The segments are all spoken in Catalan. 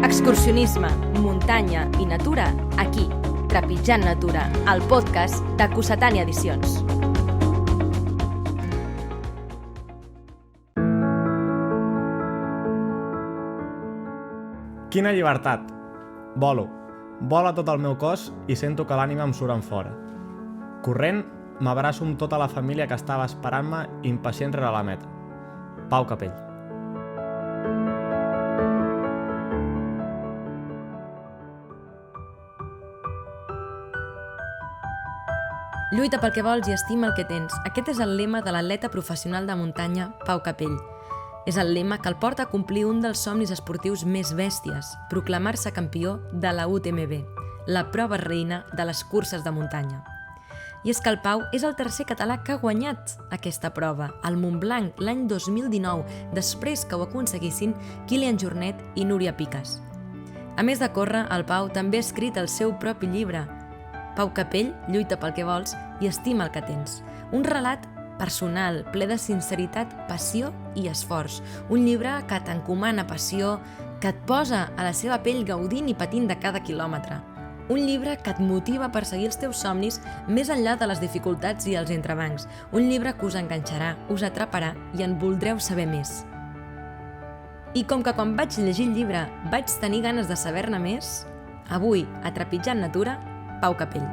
Excursionisme, muntanya i natura, aquí, Trepitjant Natura, el podcast de Cossetània Edicions. Quina llibertat! Volo a tot el meu cos i sento que l'ànima em surt enfora. Corrent, m'abraço amb tota la família que estava esperant-me impacient rere la meta. Pau Capell. Lluita pel que vols i estima el que tens. Aquest és el lema de l'atleta professional de muntanya Pau Capell. És el lema que el porta a complir un dels somnis esportius més bèsties, proclamar-se campió de la UTMB, la prova reina de les curses de muntanya. I és que el Pau és el tercer català que ha guanyat aquesta prova, al Montblanc, l'any 2019, després que ho aconseguissin Kilian Jornet i Núria Piques. A més de córrer, el Pau també ha escrit el seu propi llibre, Pau Capell, lluita pel que vols i estima el que tens. Un relat personal, ple de sinceritat, passió i esforç. Un llibre que t'encomana passió, que et posa a la seva pell gaudint i patint de cada quilòmetre. Un llibre que et motiva a perseguir els teus somnis més enllà de les dificultats i els entrebancs. Un llibre que us enganxarà, us atraparà i en voldreu saber més. I com que quan vaig llegir el llibre vaig tenir ganes de saber-ne més, avui, a Trepitjant Natura, Pau Capell.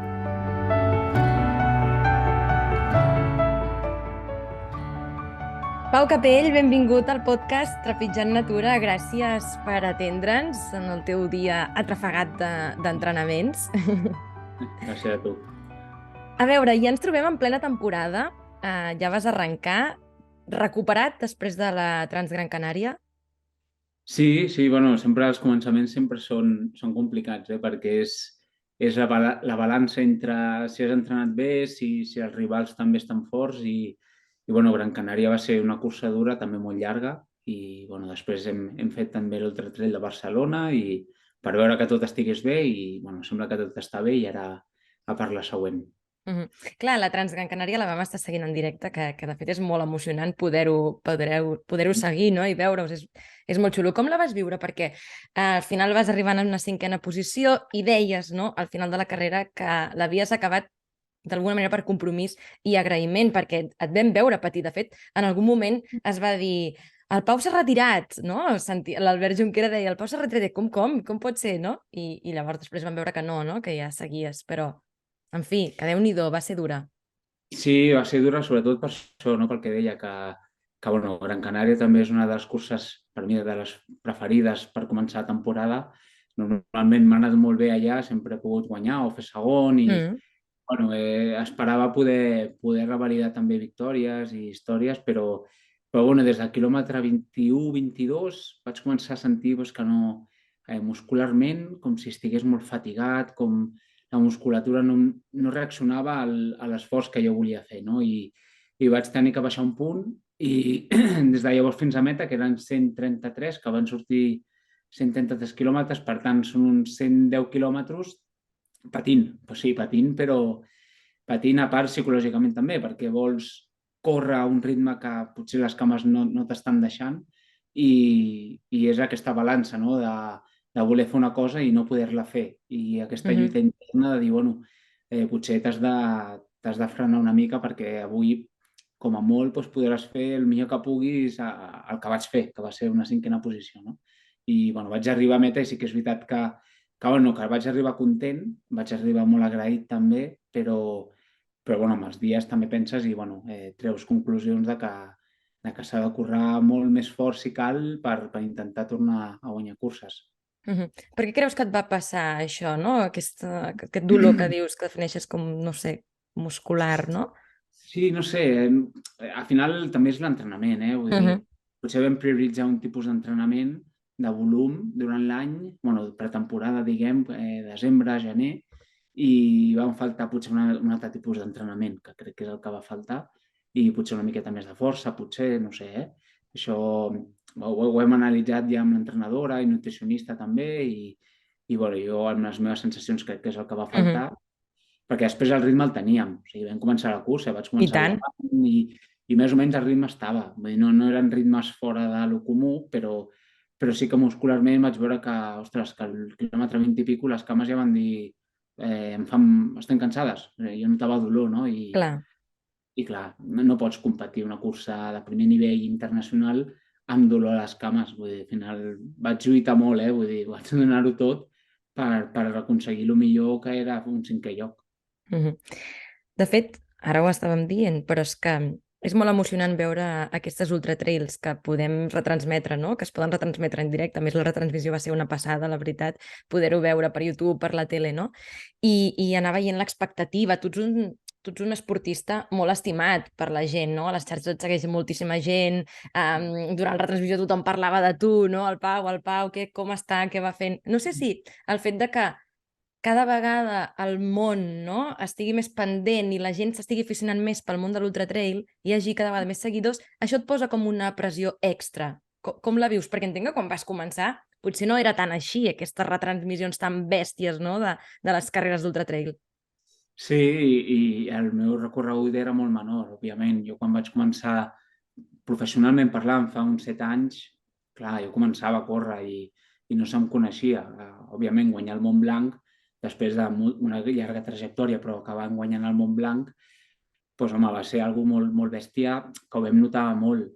Pau Capell, benvingut al podcast Trepitjant Natura. Gràcies per atendre'ns en el teu dia atrafegat d'entrenaments. Gràcies a tu. A veure, ja ens trobem en plena temporada. Ja vas arrencar. Recuperat després de la Transgran Canària? Sí, bueno, sempre els començaments sempre són complicats, perquè és la balança entre si has entrenat bé, si els rivals també estan forts i bueno, Gran Canària va ser una cursa dura, també molt llarga i bueno, després hem fet també l'Ultra Trail de Barcelona i per veure que tot estigués bé i bueno, sembla que tot està bé i ara a per la següent. Clar, la Transgran Canària la vam estar seguint en directe, que de fet és molt emocionant poder-ho seguir, no? I veure-us, és molt xulo. Com la vas viure? Perquè al final vas arribar en una 5a posició i deies, no?, al final de la carrera que l'havies acabat d'alguna manera per compromís i agraïment, perquè et vam veure patir. De fet, en algun moment es va dir el Pau s'ha retirat, no? L'Albert Junquera deia el Pau s'ha retirat, com pot ser, no? I llavors després vam veure que no, que ja seguies, però en fi, que Déu-n'hi-do, va ser dura. Sí, va ser dura, sobretot per això, no? Pel que deia, que bueno, Gran Canària també és una de les curses, per mi, de les preferides per començar la temporada. Normalment m'ha anat molt bé allà, sempre he pogut guanyar o fer segon i bueno, esperava poder revalidar també victòries i històries, però bueno, des del quilòmetre 21-22 vaig començar a sentir que no, muscularment, com si estigués molt fatigat, com la musculatura no reaccionava a l'esforç que jo volia fer, no? I vaig tenir que baixar un punt i des de llavors fins a meta, que eren 133, que van sortir 133 quilòmetres, per tant són uns 110 quilòmetres patint, però patint a part psicològicament també, perquè vols córrer a un ritme que potser les cames no t'estan deixant i és aquesta balança, no?, de voler fer una cosa i no poder-la fer. I aquesta lluita interna de dir, bueno, potser t'has de frenar una mica perquè avui, com a molt, podràs fer el millor que puguis el que vaig fer, que va ser una 5a posició, no? I bueno, vaig arribar a meta i sí que és veritat que vaig arribar content, vaig arribar molt agraït també, però bueno, amb els dies també penses i bueno, treus conclusions de que s'ha de currar molt més fort si cal per intentar tornar a guanyar curses. Per què creus que et va passar això, no? Aquest dolor que dius, que defineixes com, no sé, muscular, no? Sí, no sé, al final també és l'entrenament, vull dir, potser vam prioritzar un tipus d'entrenament de volum durant l'any, bueno, pretemporada, diguem, desembre, gener, i van faltar potser un altre tipus d'entrenament, que crec que és el que va faltar, i potser una miqueta més de força, potser, no sé, Això ho hem analitzat ja amb l'entrenadora i nutricionista també i bueno, jo amb les meves sensacions crec que és el que va faltar, perquè després el ritme el teníem. O sigui, vam començar la cursa, vaig començar i més o menys el ritme estava. Vull dir, no eren ritmes fora de lo comú, però però sí que muscularment vaig veure que, ostres, que al quilòmetre 20 i pico les cames ja van dir estem cansades. Jo notava dolor, no? Clar. I clar, no pots competir una cursa de primer nivell internacional amb dolor a les cames. Vull dir, al final vaig lluitar molt, vull dir, vaig donar-ho tot per aconseguir el millor que era un 5è lloc. De fet, ara ho estàvem dient, però és que és molt emocionant veure aquestes ultratrails que podem retransmetre, no? Que es poden retransmetre en directe. A més, la retransmissió va ser una passada, la veritat, poder-ho veure per YouTube, per la tele, no? I anar veient l'expectativa. Tu ets un esportista molt estimat per la gent, no? A les xarxes et segueix moltíssima gent. Durant la retransmissió tothom parlava de tu, no? El Pau, com està, què va fent... No sé si el fet de que cada vegada el món, no, estigui més pendent i la gent s'estigui aficionant més pel món de l'ultratrail i hi hagi cada vegada més seguidors, això et posa com una pressió extra. Com la vius? Perquè entenc que quan vas començar potser no era tan així, aquestes retransmissions tan bèsties, no, de les carreres d'ultratrail. Sí, i el meu recorregut era molt menor, òbviament. Jo quan vaig començar professionalment parlant fa uns 7 anys, clar, jo començava a córrer i no se'm coneixia. Òbviament, guanyar el Montblanc, després d'una llarga trajectòria, però acabant guanyant el Montblanc, doncs, home, va ser algo molt, molt bèstia, que ho vam notar molt.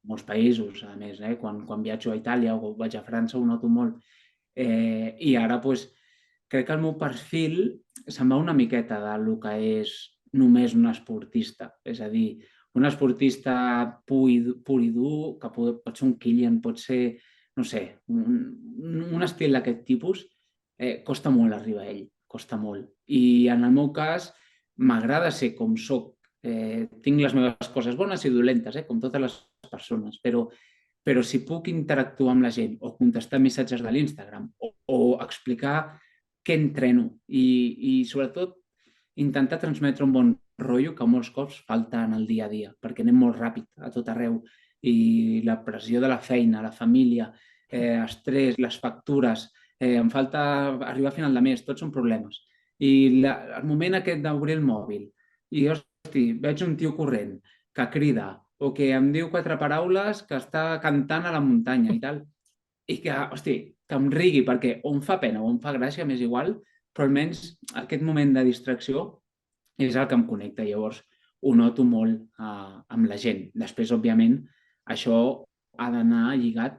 Molts països, a més, quan viatjo a Itàlia o vaig a França ho noto molt. I ara, doncs, crec que el meu perfil se'n va una miqueta del que és només un esportista. És a dir, un esportista pur i dur, que pot ser un Kilian, pot ser, no sé, un estil d'aquest tipus, costa molt arribar a ell, costa molt. I en el meu cas, m'agrada ser com soc. Tinc les meves coses bones i dolentes, com totes les persones, però si puc interactuar amb la gent o contestar missatges de l'Instagram o explicar què entreno i sobretot intentar transmetre un bon rotllo que molts cops falta en el dia a dia, perquè anem molt ràpid a tot arreu i la pressió de la feina, la família, estrès, les factures, em falta arribar a final de mes, tots són problemes. I el moment aquest d'obrir el mòbil i, hosti, veig un tio corrent que crida o que em diu 4 paraules que està cantant a la muntanya i tal, i que, hosti, que em rigui, perquè o em fa pena o em fa gràcia, m'és igual, però almenys aquest moment de distracció és el que em connecta. Llavors, ho noto molt amb la gent. Després, òbviament, això ha d'anar lligat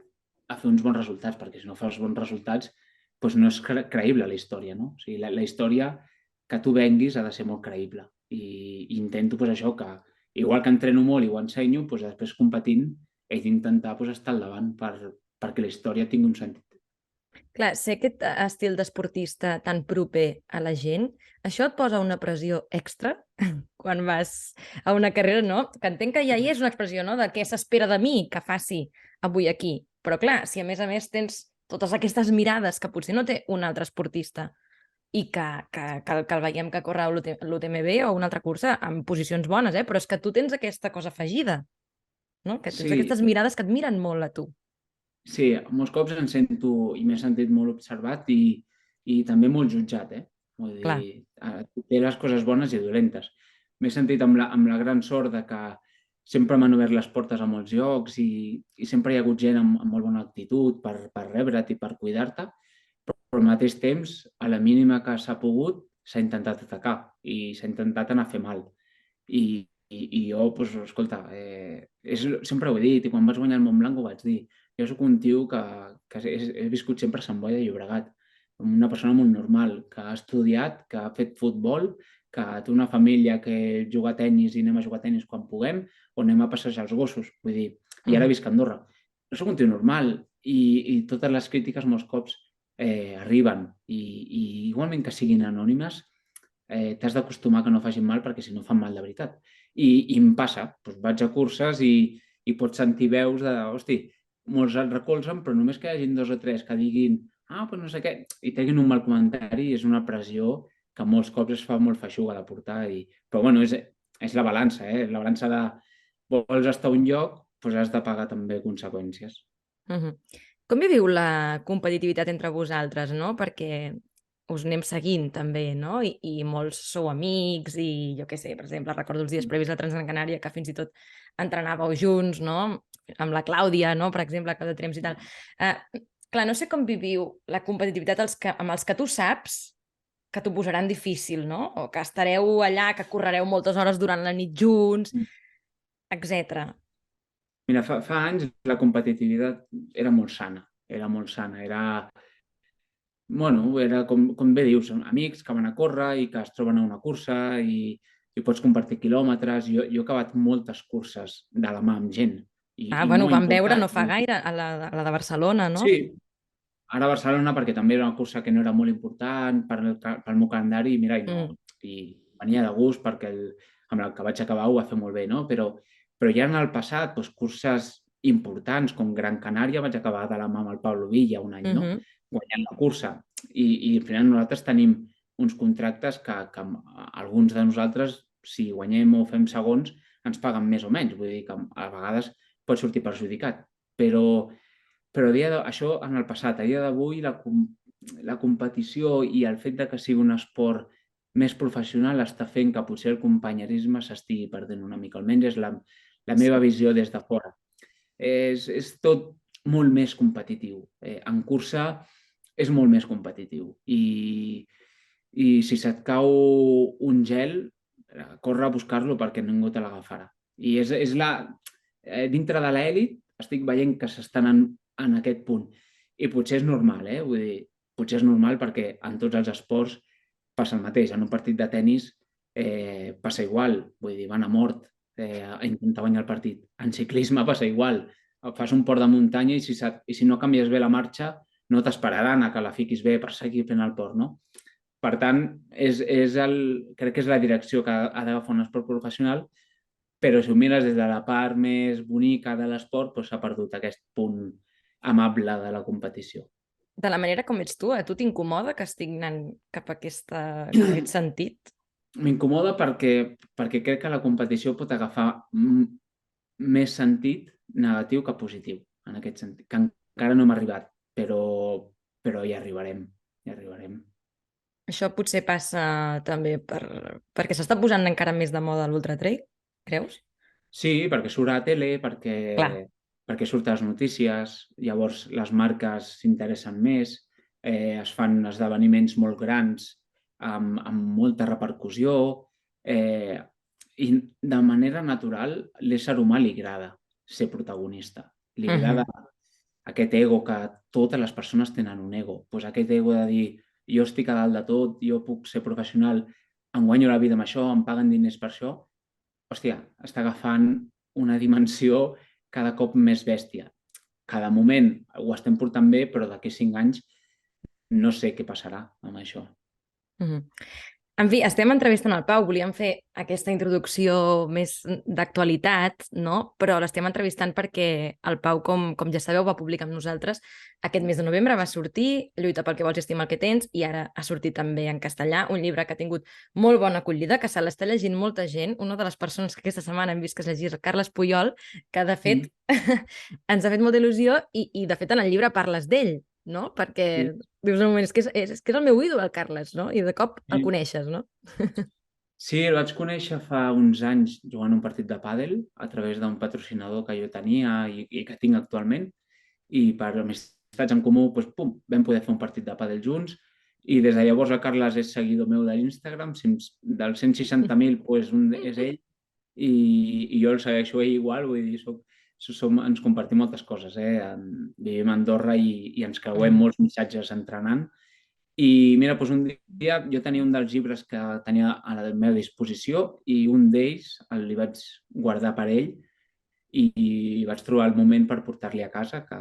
a fer uns bons resultats, perquè si no fas bons resultats, doncs no és creïble la història, no? O sigui, la història que tu venguis ha de ser molt creïble. I intento, doncs, això, que igual que entreno molt i ho ensenyo, doncs, després competint he d'intentar estar al davant perquè la història tingui un sentit. Clar, ser aquest estil d'esportista tan proper a la gent, això et posa una pressió extra quan vas a una carrera, no? Que entenc que ja hi és una expressió, no?, de què s'espera de mi que faci avui aquí. Però clar, si a més tens totes aquestes mirades que potser no té un altre esportista i que el veiem que corre a l'UTMB o una altra cursa amb posicions bones, però és que tu tens aquesta cosa afegida, no? Que tens aquestes mirades que et miren molt a tu. Sí, molts cops em sento i m'he sentit molt observat i també molt jutjat, Vull dir, té les coses bones i dolentes. M'he sentit amb la gran sort de que sempre m'han obert les portes a molts llocs i sempre hi ha hagut gent amb molt bona actitud per rebre't i per cuidar-te, però al mateix temps, a la mínima que s'ha pogut, s'ha intentat atacar i s'ha intentat anar a fer mal. I jo, doncs, escolta, sempre ho he dit i quan vaig guanyar el Montblanc ho vaig dir. Jo soc un tio que he viscut sempre a Sant Boi de Llobregat, una persona molt normal, que ha estudiat, que ha fet futbol, que té una família que juga a tennis i anem a jugar a tennis quan puguem, o anem a passejar els gossos, vull dir, i ara visc a Andorra. Jo soc un tio normal i totes les crítiques molts cops arriben i igualment que siguin anònimes, t'has d'acostumar que no facin mal perquè si no fan mal de veritat. I em passa, doncs vaig a curses i pots sentir veus de, hosti, molts el recolzen, però només que hi hagin 2 o 3 que diguin doncs no sé què, i treguin un mal comentari, és una pressió que molts cops es fa molt feixuga de portar. Però bueno, és la balança, la balança de vols estar a un lloc, doncs has de pagar també conseqüències. Com viviu la competitivitat entre vosaltres, no? Perquè us anem seguint també, no? I molts sou amics i jo què sé, per exemple, recordo els dies previs a la Transgran Canària que fins i tot entrenàveu junts, no? amb la Clàudia, no? Per exemple, Clàudia Trems i tal. Clar, no sé com viviu la competitivitat amb els que tu saps que t'ho posaran difícil, no? O que estareu allà, que correreu moltes hores durant la nit junts, etc. Mira, fa anys la competitivitat era molt sana, era com bé dius, amics que van a córrer i que es troben a una cursa i pots compartir quilòmetres. Jo he acabat moltes curses de la mà amb gent i Bueno, ho molt vam veure no important. fa gaire, a la de Barcelona, no? Sí, ara a Barcelona perquè també era una cursa que no era molt important pel meu calendari i mira, i venia de gust perquè amb el que vaig acabar ho va fer molt bé, no? Però ja en el passat, doncs, curses importants com Gran Canària vaig acabar de la mà amb el Pablo Villa un any, no? Guanyant la cursa. I al final nosaltres tenim uns contractes que alguns de nosaltres, si guanyem o fem segons, ens paguen més o menys. Vull dir que a vegades pot sortir perjudicat. Però això en el passat. A dia d'avui la competició i el fet de que sigui un esport més professional està fent que potser el companyerisme s'estigui perdent una mica. Almenys és la meva visió des de fora. És tot molt més competitiu. En cursa és molt més competitiu. I si se't cau un gel, corre a buscar-lo perquè ningú te l'agafarà. I dintre de l'elit estic veient que s'estan en aquest punt. I potser és normal, Vull dir, potser és normal perquè en tots els esports passa el mateix. En un partit de tennis passa igual. Vull dir, van a mort a intentar guanyar el partit. En ciclisme passa igual. Fas un port de muntanya i si no canvies bé la marxa no t'esperaran a que la fiquis bé per seguir fent el port, no? Per tant, crec que és la direcció que ha d'agafar un esport professional, però si ho mires des de la part més bonica de l'esport, s'ha perdut aquest punt amable de la competició. De la manera com ets tu, a tu t'incomoda que estic anant cap a aquest sentit? M'incomoda perquè crec que la competició pot agafar més sentit negatiu que positiu, en aquest sentit, que encara no hem arribat, però hi arribarem, hi arribarem. Això potser passa també perquè s'està posant encara més de moda l'ultratrail, creus? Sí, perquè surt a la tele, perquè surt a les notícies, llavors les marques s'interessen més, es fan esdeveniments molt grans amb molta repercussió i de manera natural l'ésser humà li agrada ser protagonista. Li agrada aquest ego que totes les persones tenen un ego. Doncs aquest ego de dir jo estic a dalt de tot, jo puc ser professional, em guanyo la vida amb això, em paguen diners per això, hòstia, està agafant una dimensió cada cop més bèstia. Cada moment ho estem portant bé, però d'aquí 5 anys no sé què passarà amb això. En fi, estem entrevistant el Pau, volíem fer aquesta introducció més d'actualitat, no? Però l'estem entrevistant perquè el Pau, com ja sabeu, va publicar amb nosaltres aquest mes de novembre, va sortir Lluita pel que vols i estima el que tens, i ara ha sortit també en castellà, un llibre que ha tingut molt bona acollida, que se l'està llegint molta gent. Una de les persones que aquesta setmana hem vist que es llegís el Carles Puyol, que de fet ens ha fet molta il·lusió i de fet en el llibre parles d'ell, no? Perquè dius un moment, és que és el meu ídol, el Carles, no? I de cop el coneixes, no? Sí, el vaig conèixer fa uns anys jugant un partit de pàdel a través d'un patrocinador que jo tenia i que tinc actualment, i per amistats en comú vam poder fer un partit de pàdel junts, i des de llavors el Carles és seguidor meu de l'Instagram, dels 160.000 un és ell i jo el segueixo ell igual, vull dir, ens compartim moltes coses, vivim a Andorra i ens creuem molts missatges entrenant. I mira, un dia jo tenia un dels llibres que tenia a la meva disposició i un d'ells li vaig guardar per ell i vaig trobar el moment per portar-li a casa, que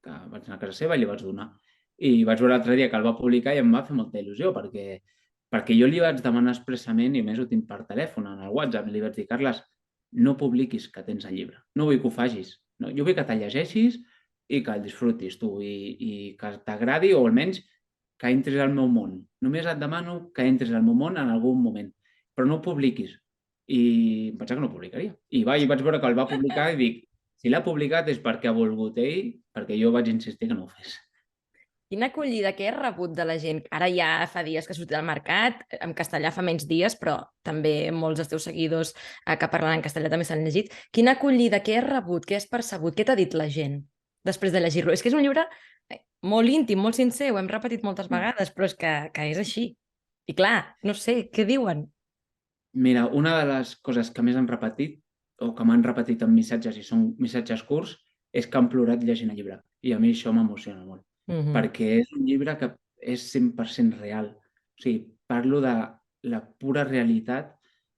vaig anar a casa seva i li vaig donar. I vaig veure l'altre dia que el va publicar i em va fer molta il·lusió perquè jo li vaig demanar expressament, i a més ho tinc per telèfon, en el WhatsApp, li vaig dir, Carles, no publiquis que tens el llibre, no vull que ho facis. No? Jo vull que te'l llegeixis i que el disfrutis tu i que t'agradi o almenys que entris al meu món. Només et demano que entris al meu món en algun moment, però no ho publiquis. I em pensava que no ho publicaria. I vaig veure que el va publicar i dic, si l'ha publicat és perquè ha volgut ell, perquè jo vaig insistir que no ho fes. Quina acollida que he rebut de la gent. Ara ja fa dies que ha sortit al mercat, en castellà fa menys dies, però també molts dels teus seguidors que parlen en castellà també s'han llegit. Quina acollida que he rebut, que has percebut, què t'ha dit la gent després de llegir-lo? És que és un llibre molt íntim, molt sincer, ho hem repetit moltes vegades, però és que és així. I clar, no sé, què diuen? Mira, una de les coses que més han repetit, o que m'han repetit en missatges, i són missatges curts, és que han plorat llegint el llibre. I a mi això m'emociona molt, perquè és un llibre que és 100% real. O sigui, parlo de la pura realitat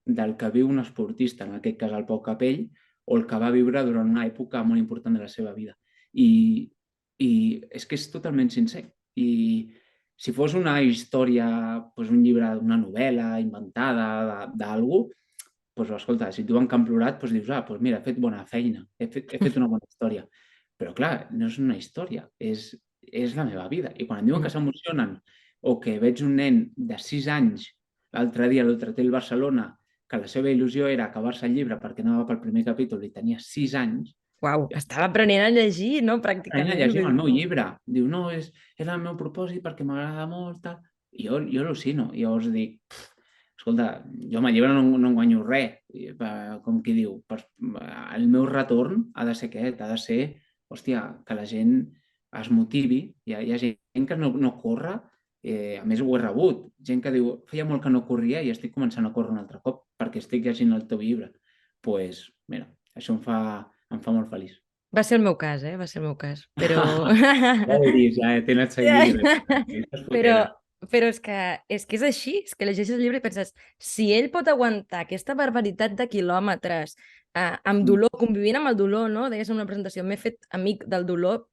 del que viu un esportista, en aquest cas el Pau Capell, o el que va viure durant una època molt important de la seva vida. I és que és totalment sincer. I si fos una història, doncs un llibre, una novel·la inventada d'algú, doncs escolta, si et diuen que han plorat, doncs dius, doncs mira, he fet bona feina, he fet una bona història. Però clar, no és una història, és la meva vida. I quan em diuen que s'emocionen o que veig un nen de 6 anys, l'altre dia l'Ultratel Barcelona, que la seva il·lusió era acabar-se el llibre perquè anava pel primer capítol i tenia 6 anys, Uau, estava aprenent a llegir, no? Pràcticament. llegint el meu llibre. Diu, no, era el meu propòsit perquè m'agrada molt, tal. I jo al·lucino. I llavors dic, escolta, jo amb el llibre no en guanyo res. Com qui diu, el meu retorn ha de ser aquest, ha de ser, hòstia, que la gent es motivi. Hi ha gent que no corre, a més ho he rebut. Gent que diu, feia molt que no corria i estic començant a córrer un altre cop perquè estic llegint el teu llibre. Doncs, mira, això em fa molt feliç. Va ser el meu cas, va ser el meu cas. Però... Ja ho he vist, ja t'he anat seguint. Però és que és així, és que llegeixes el llibre i penses, si ell pot aguantar aquesta barbaritat de quilòmetres, amb dolor, convivint amb el dolor, no? Deies en una presentació, m'he fet amic del dolor.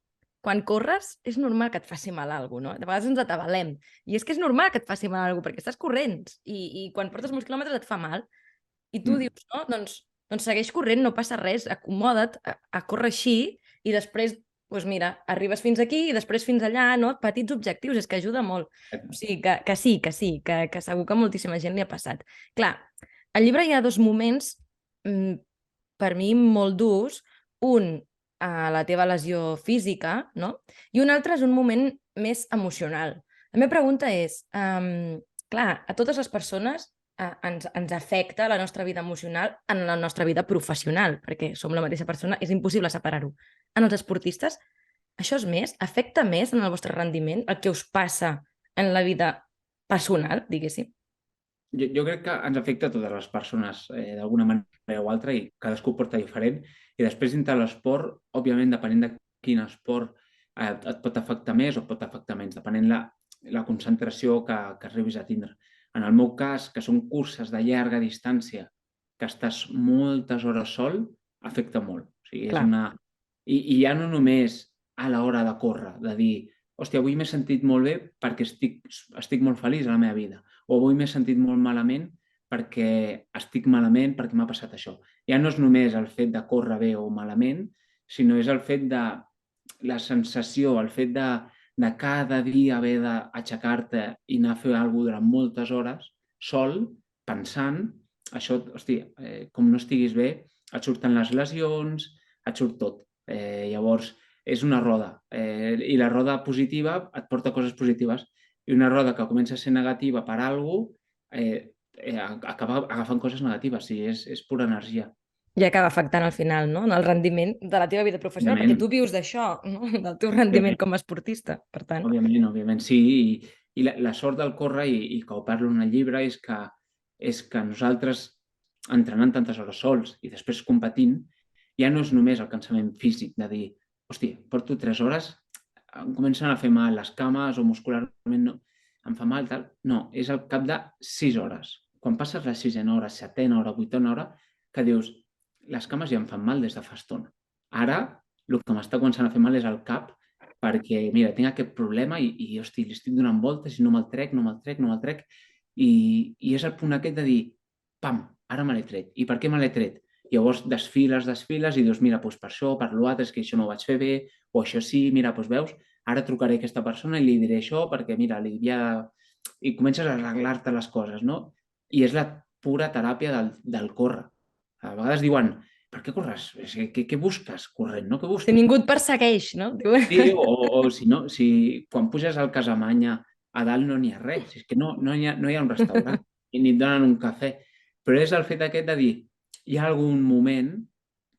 Quan corres, és normal que et faci mal alguna cosa, no? De vegades ens atabalem. I és que és normal que et faci mal alguna cosa, perquè estàs corrents i quan portes molts quilòmetres et fa mal. I tu dius, no? Doncs segueix corrent, no passa res, acomoda't a córrer així i després, doncs mira, arribes fins aquí i després fins allà, no? Petits objectius, és que ajuda molt. O sigui, que segur que a moltíssima gent li ha passat. Clar, al llibre hi ha dos moments, per mi, molt durs. Un, la teva lesió física, no? I un altre és un moment més emocional. La meva pregunta és, clar, a totes les persones ens afecta la nostra vida emocional en la nostra vida professional, perquè som la mateixa persona, és impossible separar-ho. En els esportistes, això és més? Afecta més en el vostre rendiment el que us passa en la vida personal, diguéssim? Jo crec que ens afecta a totes les persones d'alguna manera o altra i cadascú porta diferent. I després dintre l'esport, òbviament, depenent de quin esport et pot afectar més o pot afectar menys, depenent la concentració que arribis a tindre. En el meu cas, que són curses de llarga distància, que estàs moltes hores sol, afecta molt. O sigui, I ja no només a l'hora de córrer, de dir, hòstia, avui m'he sentit molt bé perquè estic molt feliç a la meva vida, o avui m'he sentit molt malament perquè estic malament perquè m'ha passat això. Ja no és només el fet de córrer bé o malament, sinó és el fet de la sensació, el fet de cada dia haver d'aixecar-te i anar a fer alguna cosa durant moltes hores, sol, pensant, això, hòstia, com no estiguis bé, et surten les lesions, et surt tot. Llavors, és una roda. I la roda positiva et porta coses positives. I una roda que comença a ser negativa per alguna cosa, acaba agafant coses negatives. Sí, és pura energia. I acaba afectant al final, no? En el rendiment de la teva vida professional, perquè tu vius d'això, no? Del teu rendiment com a esportista, per tant. Òbviament, sí. I la sort del córrer, i que ho parlo en el llibre, és que nosaltres, entrenant tantes hores sols i després competint, ja no és només el cansament físic de dir, hòstia, porto 3 hores, em comencen a fer mal les cames o muscularment no, em fa mal, tal. No, és al cap de 6 hores. Quan passes la 6a hora, 7a hora, 8a hora, que dius, les cames ja em fan mal des de fa estona. Ara, el que m'està començant a fer mal és el cap, perquè, mira, tinc aquest problema i hosti, li estic donant voltes i no me'l trec, i és el punt aquest de dir, pam, ara me l'he tret. I per què me l'he tret? Llavors desfiles i dius, mira, doncs per això, per l'altre, és que això no ho vaig fer bé, o això sí, mira, doncs veus, ara trucaré a aquesta persona i li diré això perquè, mira, i comences a arreglar-te les coses, no? I és la pura teràpia del córrer. A vegades diuen, per què corres? Què busques corrent, no? Què Si busques? ningú et persegueix, no? Sí, o si no, si quan puges al Casamanya a dalt no n'hi ha res, és que no hi ha un restaurant i ni et donen un cafè. Però és el fet aquest de dir, hi ha algun moment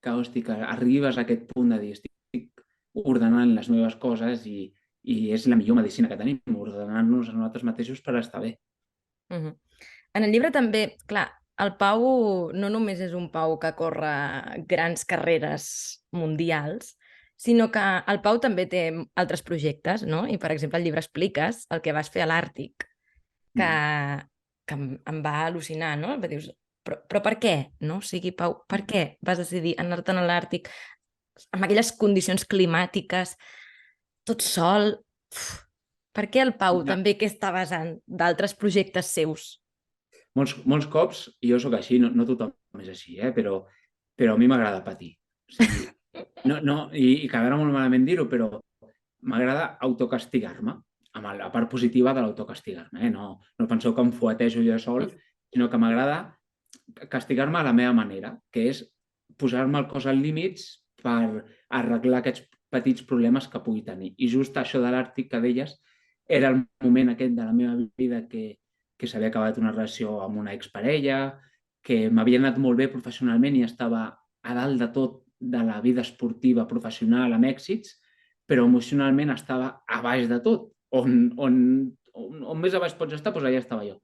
que, hosti, que arribes a aquest punt de dir, estic ordenant les meves coses i és la millor medicina que tenim, ordenar-nos a nosaltres mateixos per estar bé. Mhm. En el llibre també, clar, el Pau no només és un Pau que corre grans carreres mundials, sinó que el Pau també té altres projectes, no? I, per exemple, al llibre expliques el que vas fer a l'Àrtic, que, que em va al·lucinar, no? Dius, però per què, no? O sigui, Pau, per què vas decidir anar-te'n a l'Àrtic amb aquelles condicions climàtiques, tot sol? Uf, per què el Pau també què està basant d'altres projectes seus? Molts cops, i jo sóc així, no tothom és així, però a mi m'agrada patir. O sigui, i quedarà molt malament dir-ho, però m'agrada autocastigar-me, amb la part positiva de l'autocastigar-me. No penseu que em fuetejo jo sol, sinó que m'agrada castigar-me a la meva manera, que és posar-me el cos als límits per arreglar aquests petits problemes que pugui tenir. I just això de l'Àrtic que deies era el moment aquest de la meva vida que s'havia acabat una relació amb una exparella, que m'havia anat molt bé professionalment i estava a dalt de tot de la vida esportiva professional amb èxits, però emocionalment estava a baix de tot. On més a baix pots estar, doncs allà estava jo.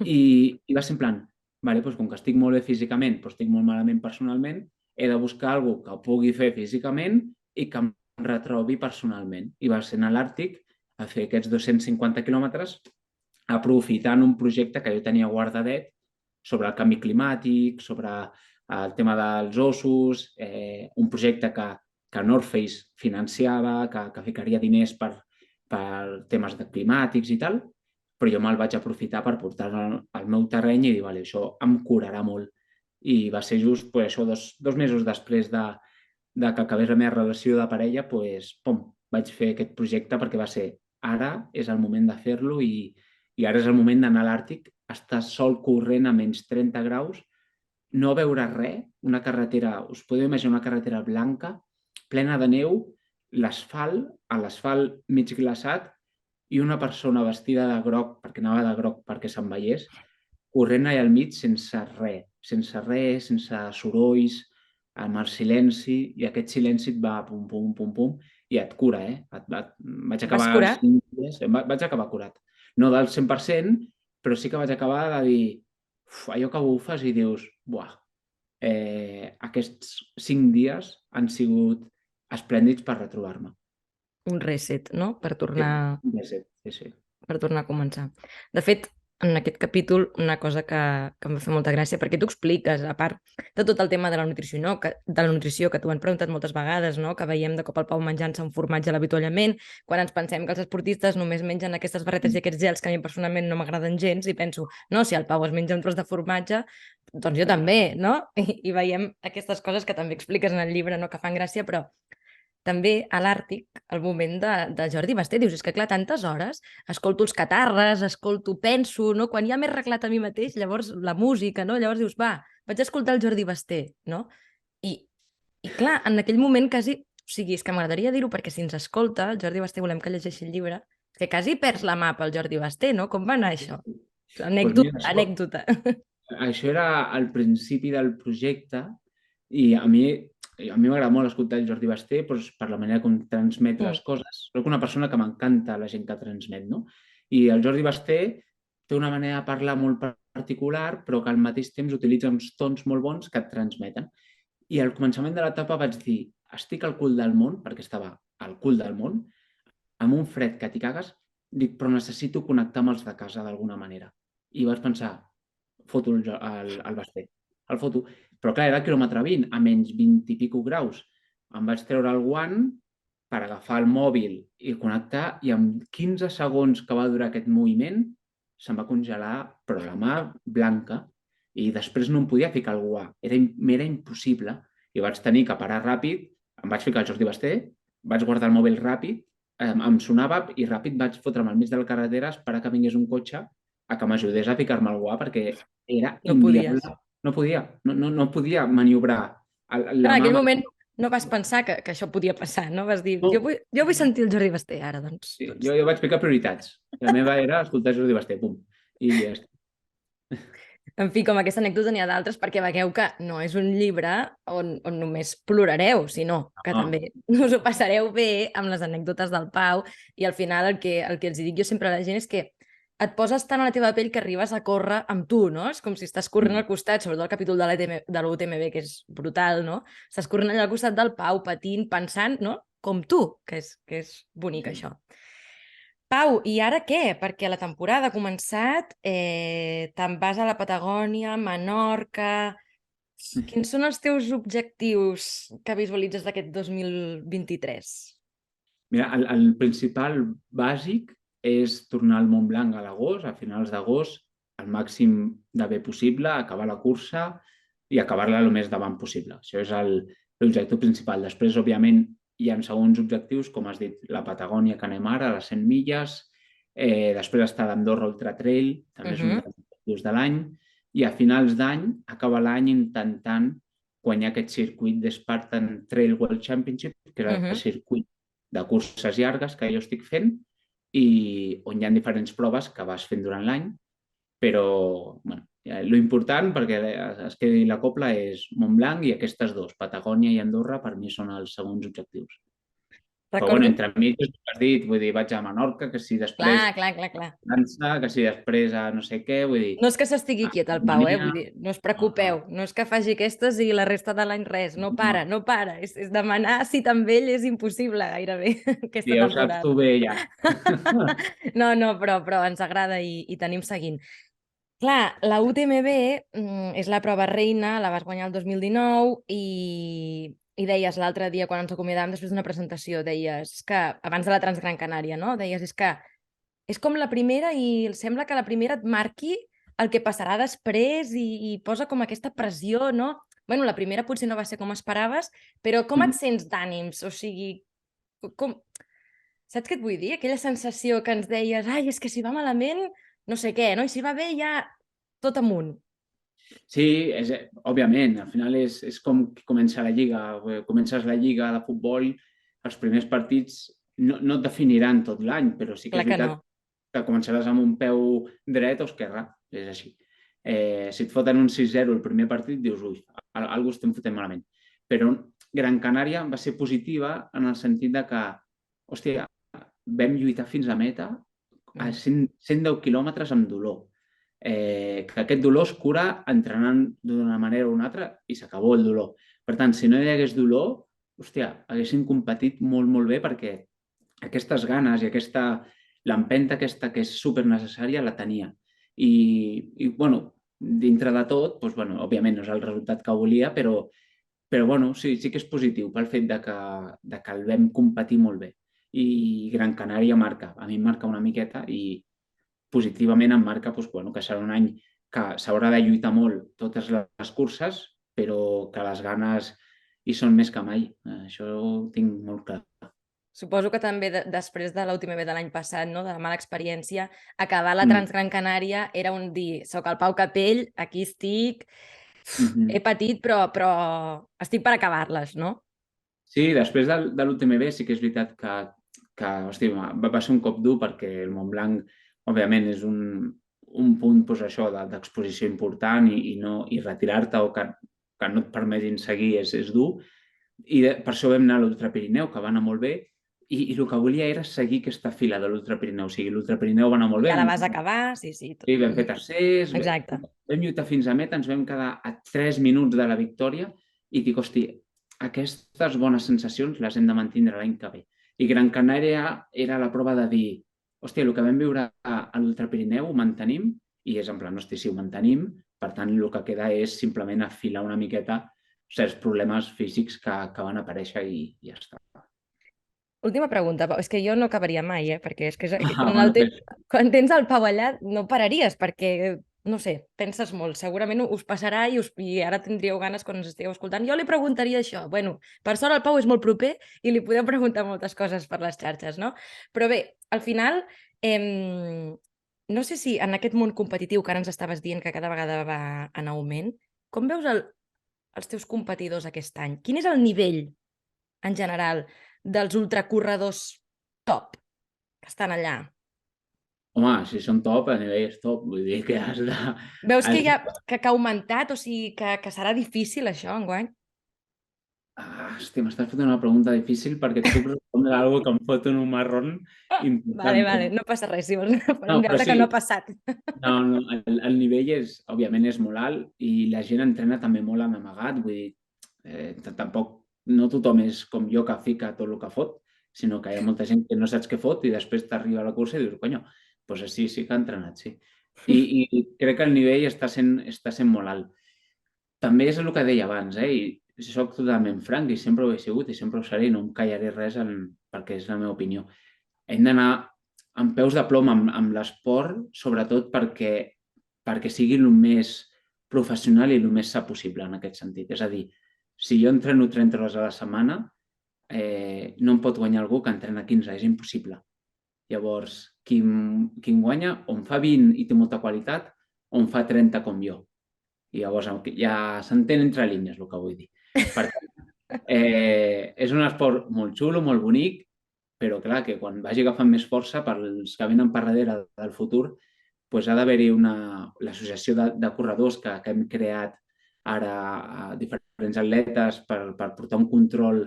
I va ser en plan, vale, doncs com que estic molt bé físicament, però estic molt malament personalment, he de buscar alguna cosa que pugui fer físicament i que em retrobi personalment. I va ser anar a l'Àrtic a fer aquests 250 quilòmetres aprofitant un projecte que jo tenia guardadet sobre el canvi climàtic, sobre el tema dels ossos, un projecte que North Face financiava, que ficaria diners per temes climàtics i tal, però jo me'l vaig aprofitar per portar-lo al meu terreny i dir, vale, això em curarà molt. I va ser just això, dos mesos després de que acabés la meva relació de parella, pum, vaig fer aquest projecte perquè va ser ara és el moment de fer-lo i ara és el moment d'anar a l'Àrtic, estar sol corrent a menys 30 graus, no veure res, una carretera, us podeu imaginar una carretera blanca, plena de neu, l'asfalt mig glaçat i una persona vestida de groc, perquè anava de groc perquè se'n veiés, corrent allà al mig sense res, sense sorolls, amb el silenci, i aquest silenci et va pum, pum, pum, pum, i et cura, Vaig acabar curar? 5 dies, vaig acabar curat. No del 100%, però sí que vaig acabar de dir, allò que bufes i dius, buah, aquests 5 dies han sigut esplèndids per retrobar-me. Un reset, no? Per tornar Sí. per tornar a començar. De fet, en aquest capítol, una cosa que em va fer molta gràcia, perquè tu expliques, a part de tot el tema de la nutrició, no? Que t'ho han preguntat moltes vegades, no? Que veiem de cop el Pau menjant-se un formatge a l'avituallament, quan ens pensem que els esportistes només mengen aquestes barretes i aquests gels que a mi personalment no m'agraden gens, i penso, no, si el Pau es menja un tros de formatge, doncs jo també, no? I veiem aquestes coses que també expliques en el llibre, no? Que fan gràcia, però també a l'Àrtic, el moment de Jordi Basté, dius, és que clar, tantes hores, escolto els catarres, penso, no? Quan ja m'he arreglat a mi mateix, llavors la música, no? Llavors dius, va, vaig escoltar el Jordi Basté, no? I clar, en aquell moment quasi, o sigui, és que m'agradaria dir-ho perquè si ens escolta, el Jordi Basté, volem que llegeixi el llibre, que quasi perds la mà pel Jordi Basté, no? Com va anar això? Anècdota. Això era al principi del projecte i a mi m'agrada molt escoltar el Jordi Basté per la manera com transmet les coses. Soc una persona que m'encanta la gent que transmet, no? I el Jordi Basté té una manera de parlar molt particular, però que al mateix temps utilitza uns tons molt bons que et transmeten. I al començament de l'etapa vaig dir, estic al cul del món, perquè estava al cul del món, amb un fred que t'hi cagues, dic, però necessito connectar amb els de casa d'alguna manera. I vaig pensar, foto el Basté, el foto. Però clar, era quilòmetre 20, a menys 20 i pico graus. Em vaig treure el guant per agafar el mòbil i connectar, i en 15 segons que va durar aquest moviment se'm va congelar, però la mà blanca, i després no em podia ficar el guà. M'era impossible. I vaig tenir que parar ràpid, em vaig ficar el Jordi Basté, vaig guardar el mòbil ràpid, em sonava i ràpid vaig fotre'm al mig de la carretera, esperar que vingués un cotxe a que m'ajudés a ficar-me el guà, perquè era inviable. No podia maniobrar En La aquell mama... moment no vas pensar que això podia passar, no? Vas dir, No, jo vull sentir el Jordi Basté ara, doncs. sí, jo vaig ficar prioritats. La meva era escoltar Jordi Basté, pum. I ja està. En fi, com aquesta anècdota n'hi ha d'altres, perquè veieu que no és un llibre on només plorareu, sinó que No. també us ho passareu bé amb les anècdotes del Pau, i al final el que els dic jo sempre a la gent és que et poses tant a la teva pell que arribes a córrer amb tu, no? És com si estàs corrent al costat, sobretot el capítol de l'UTMB, que és brutal, no? Estàs corrent allà al costat del Pau, patint, pensant, no? Com tu, que és bonic, això. Pau, i ara què? Perquè la temporada ha començat, te'n vas a la Patagònia, Menorca... Quins són els teus objectius que visualitzes d'aquest 2023? Mira, el principal bàsic és tornar al Montblanc a l'agost, a finals d'agost, al màxim de bé possible, acabar la cursa i acabar-la el més davant possible. Això és l'objectiu principal. Després, òbviament, hi ha segons objectius, com has dit, la Patagònia, que anem ara, les 100 milles, després està d'Andorra Ultra Trail, també és un dels objectius de l'any, i a finals d'any acaba l'any intentant guanyar aquest circuit d'Spartan Trail World Championship, que és el circuit de curses llargues que jo estic fent i on hi ha diferents proves que vas fent durant l'any, però bueno, l'important perquè es quedi la copla és Montblanc i aquestes dos, Patagònia i Andorra, per mi són els segons objectius. Però bueno, entre mig, com has dit, vull dir, vaig a Menorca, que si després... Clar. França, que si després a no sé què, vull dir... No és que s'estigui quiet el Pau, vull dir, no us preocupeu, no és que faci aquestes i la resta de l'any res, no para. És demanar si també ell és impossible gairebé aquesta ja ho temporada. saps tu bé, ja. No, però ens agrada i tenim seguint. Clar, la UTMB és la prova reina, la vas guanyar el 2019 i deies l'altre dia quan ens acomiadàvem després d'una presentació, deies que abans de la Transgran Canària, no? Deies és que és com la primera i sembla que la primera et marqui el que passarà després i posa com aquesta pressió, no? Bueno, la primera potser no va ser com esperaves, però com et sents d'ànims? O sigui, com... Saps què et vull dir? Aquella sensació que ens deies, ai, és que si va malament, no sé què, no? I si va bé, ja tot amunt. Sí, òbviament, al final és com comença la lliga. Comences la lliga de futbol, els primers partits no et definiran tot l'any, però sí que és veritat que començaràs amb un peu dret o esquerre, és així. Si et foten un 6-0 el primer partit, dius, ui, algú estem fotent malament. Però Gran Canària va ser positiva en el sentit de que, hòstia, vam lluitar fins a meta a 110 quilòmetres amb dolor. Que aquest dolor es cura entrenant d'una manera o una altra i s'acabó el dolor. Per tant, si no hi hagués dolor, hòstia, haguessin competit molt, molt bé perquè aquestes ganes i l'empenta aquesta que és supernecessària la tenia. I bueno, dintre de tot, doncs, bueno, òbviament no és el resultat que volia, però bueno, sí que és positiu pel fet de que el vam competir molt bé. I Gran Canària marca, a mi em marca una miqueta i positivament em marca doncs, bueno, que serà un any que s'haurà de lluitar molt totes les curses, però que les ganes hi són més que mai. Això ho tinc molt clar. Suposo que també després de l'UTMB de l'any passat, no, de la mala experiència, acabar la Transgran Canària era un dir, soc el Pau Capell, aquí estic, he patit, però estic per acabar-les, no? Sí, després de l'UTMB sí que és veritat que hòstia, va ser un cop dur perquè el Montblanc, òbviament, és un punt doncs, això d'exposició important i retirar-te o que no et permetin seguir és dur. I per això vam anar a l'Ultra Pirineu, que va anar molt bé, i el que volia era seguir aquesta fila de l'Ultra Pirineu. O sigui, l'Ultra Pirineu va anar molt bé. Ja la vas acabar, sí. Sí, vam fer tercers. Exacte. Vam lluitar fins a meta, ens vam quedar a 3 minuts de la victòria i dic, hòstia, aquestes bones sensacions les hem de mantenir l'any que ve. I Gran Canària era la prova de dir, hòstia, el que vam viure a l'Ultra Pirineu ho mantenim i és en plan, hòstia, si ho mantenim, per tant, el que queda és simplement afilar una miqueta certs problemes físics que van aparèixer i ja està. Última pregunta, Pau. És que jo no acabaria mai, perquè és que quan tens el Pau allà no pararies, perquè, no sé, penses molt. Segurament us passarà i ara tindríeu ganes quan ens estigueu escoltant. Jo li preguntaria això. Bueno, per sort el Pau és molt proper i li podeu preguntar moltes coses per les xarxes, no? Però bé, al final, no sé si en aquest món competitiu que ara ens estaves dient que cada vegada va en augment, com veus els teus competidors aquest any? Quin és el nivell, en general, dels ultracorredors top que estan allà? Home, si són top, a nivell és top. Vull dir que has de... Veus que ha augmentat, o sigui, que serà difícil això enguany? Hòstia, m'estàs fotent una pregunta difícil perquè et puc respondre alguna que em fot un marrón important. Vale, no passa res, si vols No, però veure sí. que no ha passat. No, el nivell òbviament és molt alt i la gent entrena també molt en amagat. Vull dir, tampoc no tothom és com jo que fica tot el que fot, sinó que hi ha molta gent que no saps què fot i després t'arriba a la cursa i dius, conyo, doncs sí que ha entrenat, sí. I crec que el nivell està sent molt alt. També és el que deia abans, i soc totalment franc i sempre ho he sigut i sempre ho seré i no em callaré res perquè és la meva opinió. Hem d'anar amb peus de plom amb l'esport, sobretot perquè sigui el més professional i el més sa possible en aquest sentit. És a dir, si jo entreno 30 hores a la setmana, no em pot guanyar algú que entrena 15, és impossible. Llavors, qui guanya o en fa 20 i té molta qualitat o en fa 30 com jo. I llavors ja s'entén entre línies el que vull dir. Per tant, és un esport molt xulo, molt bonic, però clar, que quan vagi agafant més força pels que venen per darrere del futur, doncs ha d'haver-hi l'associació de corredors que hem creat ara a diferents atletes per portar un control,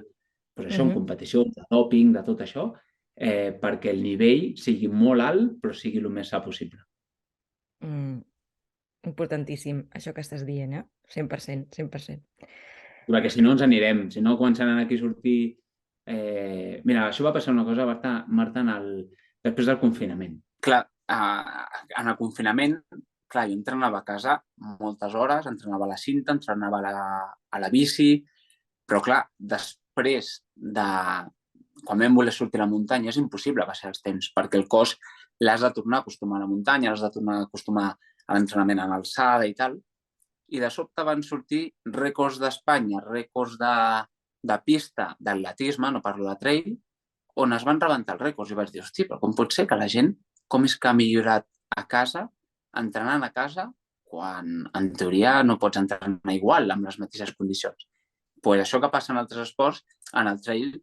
doncs això, en competicions, de doping, de tot això, perquè el nivell sigui molt alt, però sigui el més sa possible. Importantíssim, això que estàs dient, 100%, 100%. Perquè si no ens anirem, si no començaran aquí a sortir... Mira, això va passar una cosa, Marta, després del confinament. Clar, en el confinament, clar, jo entrenava a casa moltes hores, entrenava a la cinta, entrenava a la bici, però clar, després de... Quan vam voler sortir a la muntanya és impossible passar els temps, perquè el cos l'has de tornar a acostumar a la muntanya, l'has de tornar a acostumar a l'entrenament en alçada i tal, i de sobte van sortir rècords d'Espanya, rècords de pista, d'atletisme, no parlo de trail, on es van rebentar els rècords. I vaig dir, hosti, però com pot ser que la gent, com és que ha millorat a casa, entrenant a casa, quan en teoria no pots entrenar igual, amb les mateixes condicions? Pues això que passa en altres esports, en el trail,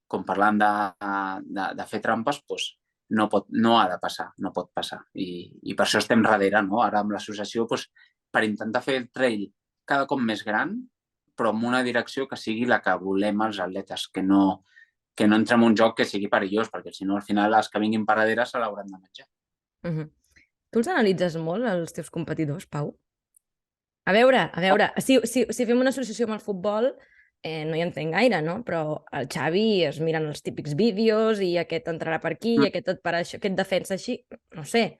com parlant de fer trampes, doncs no ha de passar, no pot passar. I per això estem darrere, no? Ara amb l'associació, per intentar fer el trail cada cop més gran, però en una direcció que sigui la que volem els atletes, que no entrem en un joc que sigui perillós, perquè si no, al final, els que vinguin per darrere se l'hauran de menjar. Tu els analitzes molt, els teus competidors, Pau? A veure, si fem una associació amb el futbol, no hi entenc gaire, no? Però el Xavi es miren els típics vídeos i aquest entrarà per aquí i aquest et farà això, aquest defensa així, no sé.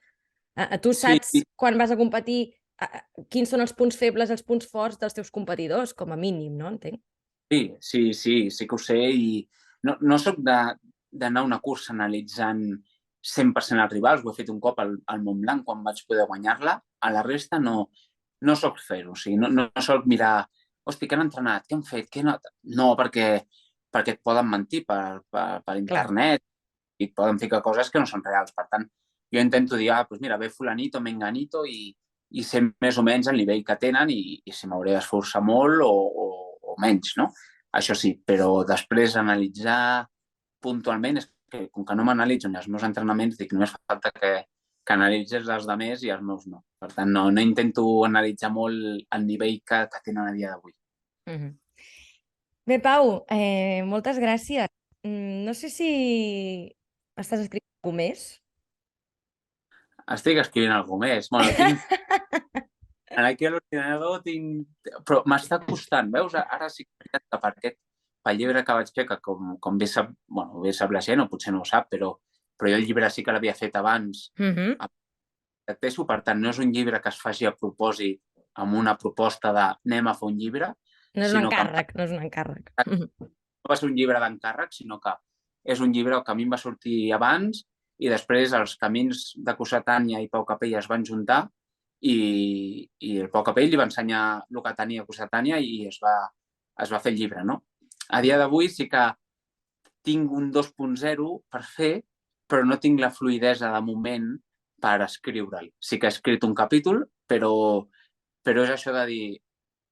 Tu saps, quan vas a competir, quins són els punts febles, els punts forts dels teus competidors, com a mínim, no? Entenc. Sí que ho sé i no soc d'anar a una cursa analitzant 100% els rivals, ho he fet un cop al Montblanc quan vaig poder guanyar-la, a la resta no soc fer-ho, o sigui, no soc mirar, hosti, què han entrenat, què han fet, què no... No, perquè et poden mentir per internet i et poden ficar coses que no són reals. Per tant, jo intento dir, doncs mira, ve fulanito, menganito i sé més o menys el nivell que tenen i si m'hauré d'esforçar molt o menys, no? Això sí, però després analitzar puntualment és que com que no m'analitzo ni els meus entrenaments, dic, només falta que analitzes els de més i els meus no. Per tant, no intento analitzar molt el nivell que tenen a dia d'avui. Bé, Pau, moltes gràcies. No sé si estàs escrivint alguna més. Estic escrivint alguna més. Bueno, aquí a l'ordinador tinc... Però m'està costant, veus? Ara sí que pel llibre que vaig fer, que com bé sap la gent, o potser no ho sap, però jo el llibre sí que l'havia fet abans. Per tant, no és un llibre que es faci a propòsit amb una proposta de anem a fer un llibre. No és un encàrrec. No va ser un llibre d'encàrrec, sinó que és un llibre que a mi em va sortir abans i després els camins de Cossetània i Pau Capell es van juntar i el Pau Capell li va ensenyar el que tenia a Cossetània i es va fer el llibre, no? A dia d'avui sí que tinc un 2.0 per fer, però no tinc la fluïdesa de moment per escriure'l. Sí que he escrit un capítol, però és això de dir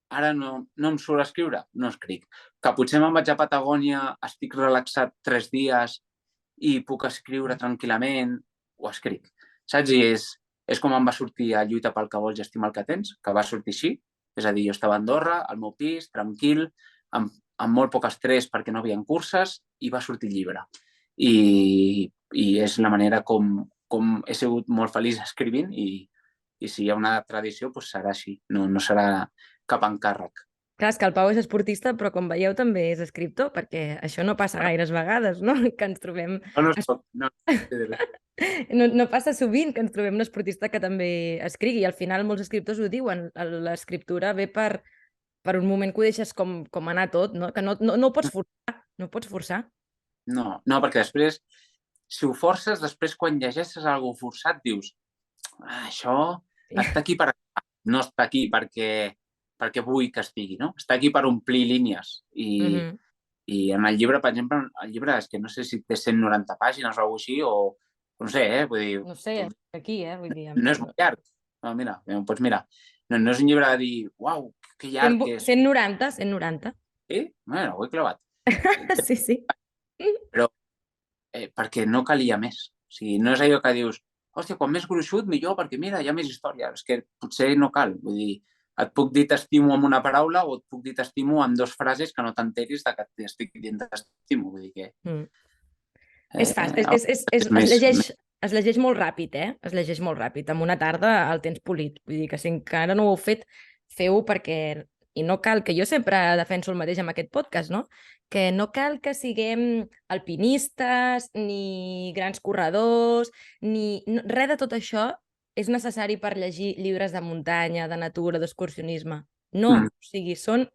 ara no em surt escriure, no escric. Que potser me'n vaig a Patagònia, estic relaxat 3 dies i puc escriure tranquil·lament, ho escric. Saps? I és com em va sortir a Lluita pel que vols i estima el que tens, que va sortir així. És a dir, jo estava a Andorra, al meu pis, tranquil, amb molt poc estrès perquè no havia curses, i va sortir el llibre. I és la manera com he sigut molt feliç escrivint, i si hi ha una tradició, doncs serà així, no serà cap encàrrec. Clar, és que el Pau és esportista, però com veieu també és escriptor, perquè això no passa gaires vegades, no? Que ens trobem... No soc, no. No passa sovint que ens trobem un esportista que també escrigui, i al final molts escriptors ho diuen, l'escriptura ve per un moment que ho deixes com anar tot, no? Que no ho pots forçar, no ho pots forçar. No, perquè després, si ho forces, després quan llegeixes alguna cosa forçat, dius això està aquí per acabar, no està aquí perquè vull que estigui, no? Està aquí per omplir línies. I en el llibre, per exemple, el llibre és que no sé si té 190 pàgines o alguna cosa així, o no sé, vull dir... No sé, aquí, vull dir... No és molt llarg. No, mira, pots mirar. No és un llibre de dir, uau, que llarg que és. 190. Sí? Bueno, ho he clavat. Sí. Però perquè no calia més. O sigui, no és allò que dius, hòstia, quan més gruixut, millor, perquè mira, hi ha més història. És que potser no cal. Vull dir, et puc dir t'estimo amb una paraula o et puc dir t'estimo amb 2 frases que no t'enteris de que t'estic dient t'estimo. Vull dir que... És fàcil, es llegeix molt ràpid, Es llegeix molt ràpid. En una tarda el tens polit. Vull dir que si encara no ho heu fet, feu-ho perquè... I no cal, que jo sempre defenso el mateix amb aquest podcast, no? Que no cal que siguem alpinistes, ni grans corredors, res de tot això és necessari per llegir llibres de muntanya, de natura, d'excursionisme. No, o sigui, són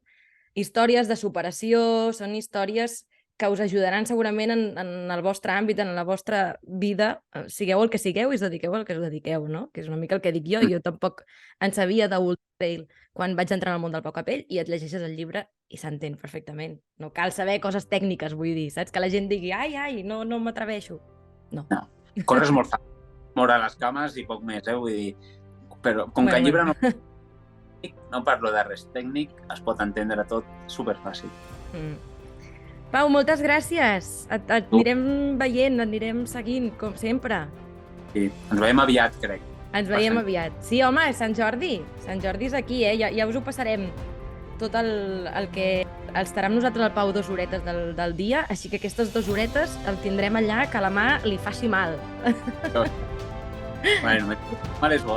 històries de superació, són històries que us ajudaran segurament en el vostre àmbit, en la vostra vida, sigueu el que sigueu i us dediqueu al que us dediqueu, no? Que és una mica el que dic jo. Jo tampoc en sabia d'Ultra Trail quan vaig entrar en el món del Pau Capell, i et llegeixes el llibre i s'entén perfectament. No cal saber coses tècniques, vull dir, saps? Que la gent digui, ai, no m'atreveixo. No. Corres molt fàcil, moure les cames i poc més, vull dir... Però com que el llibre no parlo de res tècnic, es pot entendre tot superfàcil. Pau, moltes gràcies. Et anirem veient, et anirem seguint, com sempre. Sí, ens veiem aviat, crec. Ens veiem aviat. Sí, home, Sant Jordi. Sant Jordi és aquí, Ja us ho passarem tot el que... Estarà amb nosaltres el Pau 2 horetes del dia, així que aquestes 2 horetes el tindrem allà que la mà li faci mal. Bueno, mal és bo.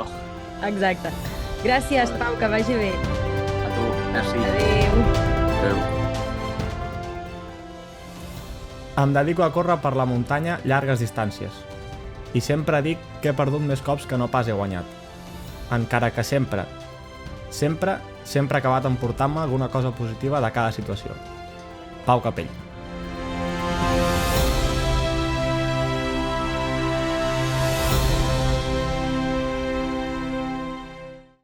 Exacte. Gràcies, Pau, que vagi bé. A tu, merci. Adéu. Em dedico a córrer per la muntanya llargues distàncies. I sempre dic que he perdut més cops que no pas he guanyat. Encara que sempre he acabat emportant-me alguna cosa positiva de cada situació. Pau Capell.